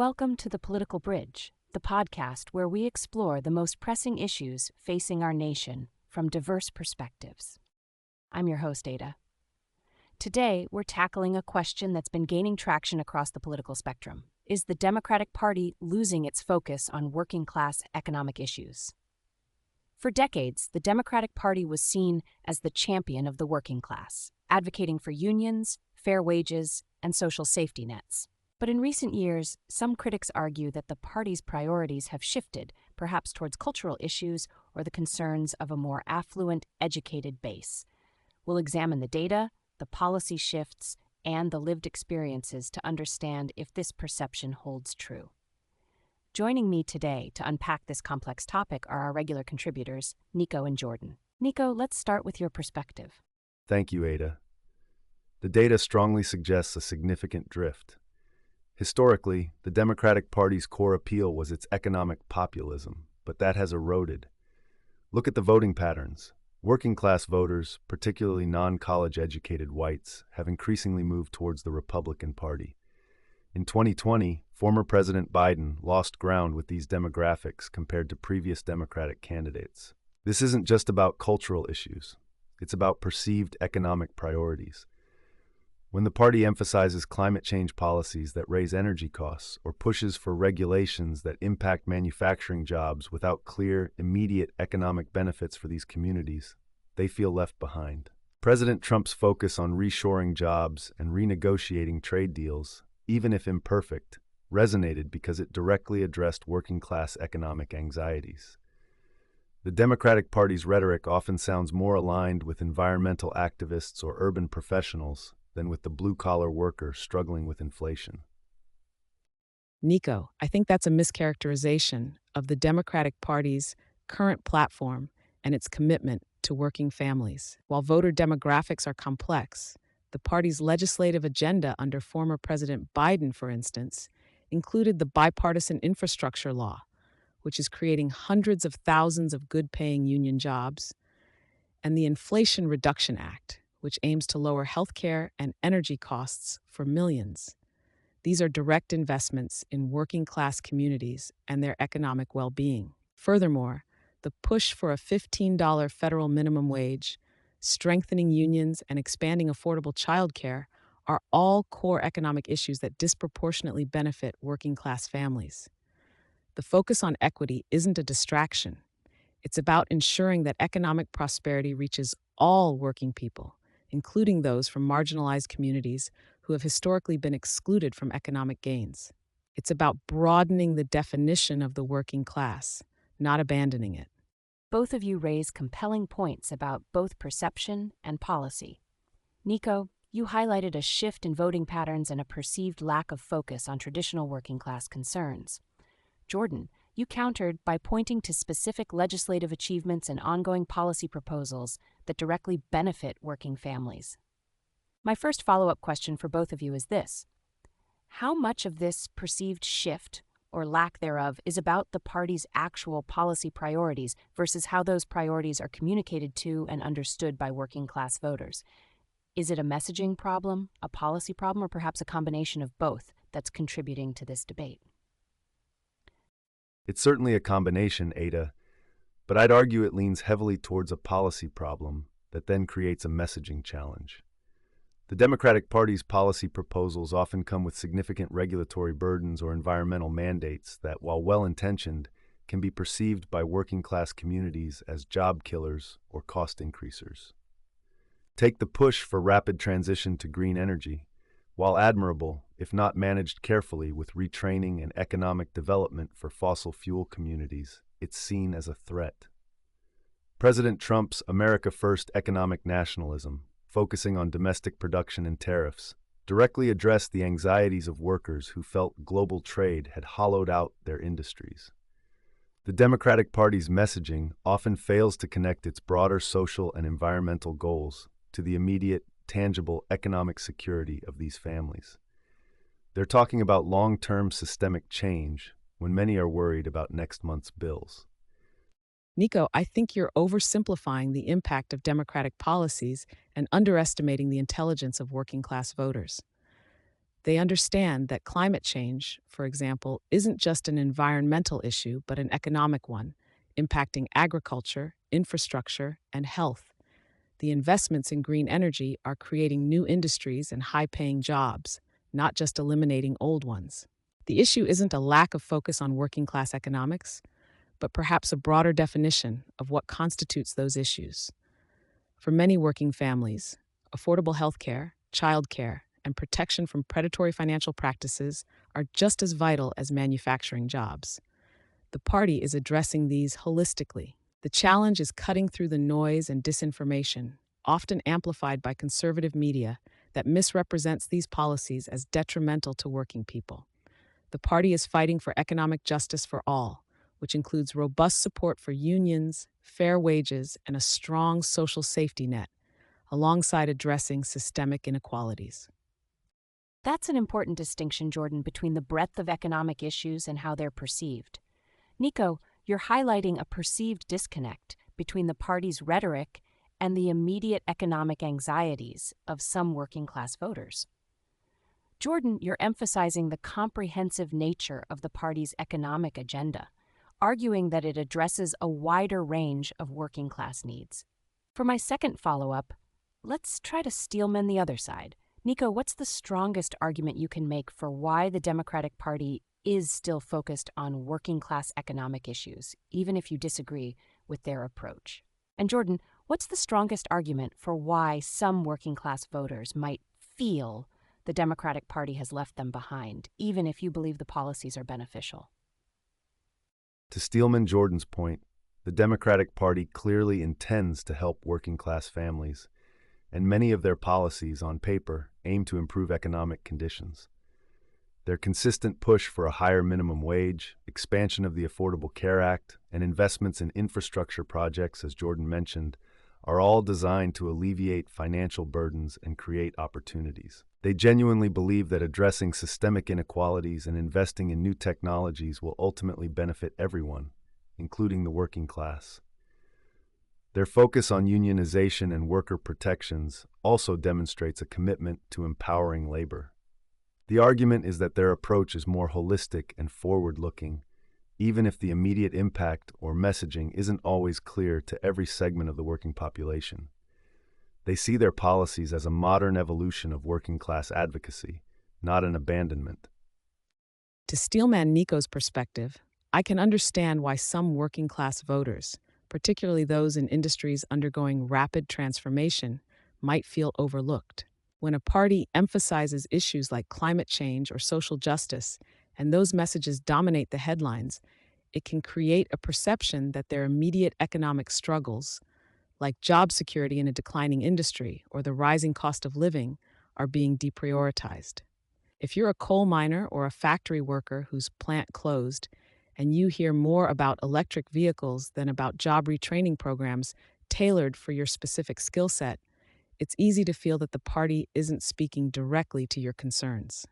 Welcome to The Political Bridge, the podcast where we explore the most pressing issues facing our nation from diverse perspectives. I'm your host, Ada. Today, we're tackling a question that's been gaining traction across the political spectrum. Is the Democratic Party losing its focus on working-class economic issues? For decades, the Democratic Party was seen as the champion of the working class, advocating for unions, fair wages, and social safety nets. But in recent years, some critics argue that the party's priorities have shifted, perhaps towards cultural issues or the concerns of a more affluent, educated base. We'll examine the data, the policy shifts, and the lived experiences to understand if this perception holds true. Joining me today to unpack this complex topic are our regular contributors, Nico and Jordan. Nico, let's start with your perspective. Thank you, Ada. The data strongly suggests a significant drift. Historically, the Democratic Party's core appeal was its economic populism, but that has eroded. Look at the voting patterns. Working-class voters, particularly non-college educated whites, have increasingly moved towards the Republican Party. In 2020, former President Biden lost ground with these demographics compared to previous Democratic candidates. This isn't just about cultural issues. It's about perceived economic priorities. When the party emphasizes climate change policies that raise energy costs or pushes for regulations that impact manufacturing jobs without clear, immediate economic benefits for these communities, they feel left behind. President Trump's focus on reshoring jobs and renegotiating trade deals, even if imperfect, resonated because it directly addressed working-class economic anxieties. The Democratic Party's rhetoric often sounds more aligned with environmental activists or urban professionals than with the blue-collar worker struggling with inflation. Nico, I think that's a mischaracterization of the Democratic Party's current platform and its commitment to working families. While voter demographics are complex, the party's legislative agenda under former President Biden, for instance, included the Bipartisan Infrastructure Law, which is creating hundreds of thousands of good-paying union jobs, and the Inflation Reduction Act, which aims to lower healthcare and energy costs for millions. These are direct investments in working-class communities and their economic well-being. Furthermore, the push for a $15 federal minimum wage, strengthening unions, and expanding affordable childcare are all core economic issues that disproportionately benefit working-class families. The focus on equity isn't a distraction. It's about ensuring that economic prosperity reaches all working people, including those from marginalized communities who have historically been excluded from economic gains. It's about broadening the definition of the working class, not abandoning it. Both of you raise compelling points about both perception and policy. Nico, you highlighted a shift in voting patterns and a perceived lack of focus on traditional working-class concerns. Jordan, you countered by pointing to specific legislative achievements and ongoing policy proposals that directly benefit working families. My first follow-up question for both of you is this: how much of this perceived shift, or lack thereof, is about the party's actual policy priorities versus how those priorities are communicated to and understood by working-class voters? Is it a messaging problem, a policy problem, or perhaps a combination of both that's contributing to this debate? It's certainly a combination, Ada, but I'd argue it leans heavily towards a policy problem that then creates a messaging challenge. The Democratic Party's policy proposals often come with significant regulatory burdens or environmental mandates that, while well-intentioned, can be perceived by working-class communities as job killers or cost increasers. Take the push for rapid transition to green energy. While admirable, if not managed carefully with retraining and economic development for fossil fuel communities, it's seen as a threat. President Trump's America First economic nationalism, focusing on domestic production and tariffs, directly addressed the anxieties of workers who felt global trade had hollowed out their industries. The Democratic Party's messaging often fails to connect its broader social and environmental goals to the immediate, tangible economic security of these families. They're talking about long-term systemic change when many are worried about next month's bills. Nico, I think you're oversimplifying the impact of Democratic policies and underestimating the intelligence of working-class voters. They understand that climate change, for example, isn't just an environmental issue, but an economic one, impacting agriculture, infrastructure, and health. The investments in green energy are creating new industries and high-paying jobs, not just eliminating old ones. The issue isn't a lack of focus on working-class economics, but perhaps a broader definition of what constitutes those issues. For many working families, affordable healthcare, childcare, and protection from predatory financial practices are just as vital as manufacturing jobs. The party is addressing these holistically. The challenge is cutting through the noise and disinformation, often amplified by conservative media, that misrepresents these policies as detrimental to working people. The party is fighting for economic justice for all, which includes robust support for unions, fair wages, and a strong social safety net, alongside addressing systemic inequalities. That's an important distinction, Jordan, between the breadth of economic issues and how they're perceived. Nico, you're highlighting a perceived disconnect between the party's rhetoric and the immediate economic anxieties of some working-class voters. Jordan, you're emphasizing the comprehensive nature of the party's economic agenda, arguing that it addresses a wider range of working-class needs. For my second follow-up, let's try to steelman the other side. Nico, what's the strongest argument you can make for why the Democratic Party is still focused on working-class economic issues, even if you disagree with their approach? And Jordan, what's the strongest argument for why some working-class voters might feel the Democratic Party has left them behind, even if you believe the policies are beneficial? To steelman Jordan's point, the Democratic Party clearly intends to help working-class families, and many of their policies on paper aim to improve economic conditions. Their consistent push for a higher minimum wage, expansion of the Affordable Care Act, and investments in infrastructure projects, as Jordan mentioned, are all designed to alleviate financial burdens and create opportunities. They genuinely believe that addressing systemic inequalities and investing in new technologies will ultimately benefit everyone, including the working class. Their focus on unionization and worker protections also demonstrates a commitment to empowering labor. The argument is that their approach is more holistic and forward-looking, even if the immediate impact or messaging isn't always clear to every segment of the working population. They see their policies as a modern evolution of working-class advocacy, not an abandonment. To steelman Nico's perspective, I can understand why some working-class voters, particularly those in industries undergoing rapid transformation, might feel overlooked. When a party emphasizes issues like climate change or social justice, and those messages dominate the headlines, it can create a perception that their immediate economic struggles, like job security in a declining industry or the rising cost of living, are being deprioritized. If you're a coal miner or a factory worker whose plant closed, and you hear more about electric vehicles than about job retraining programs tailored for your specific skill set, it's easy to feel that the party isn't speaking directly to your concerns.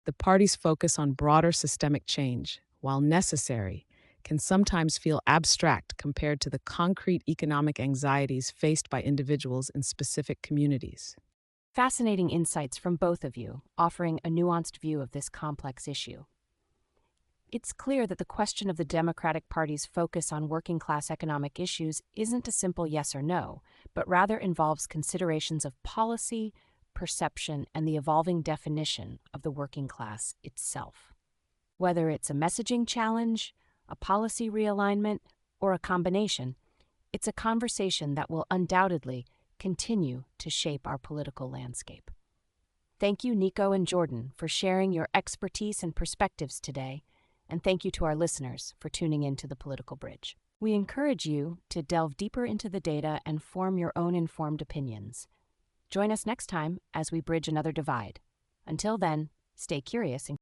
The party's focus on broader systemic change, while necessary, can sometimes feel abstract compared to the concrete economic anxieties faced by individuals in specific communities. Fascinating insights from both of you, offering a nuanced view of this complex issue. It's clear that the question of the Democratic Party's focus on working-class economic issues isn't a simple yes or no, but rather involves considerations of policy, perception, and the evolving definition of the working class itself. Whether it's a messaging challenge, a policy realignment, or a combination, it's a conversation that will undoubtedly continue to shape our political landscape. Thank you, Nico and Jordan, for sharing your expertise and perspectives today. And thank you to our listeners for tuning in to The Political Bridge. We encourage you to delve deeper into the data and form your own informed opinions. Join us next time as we bridge another divide. Until then, stay curious and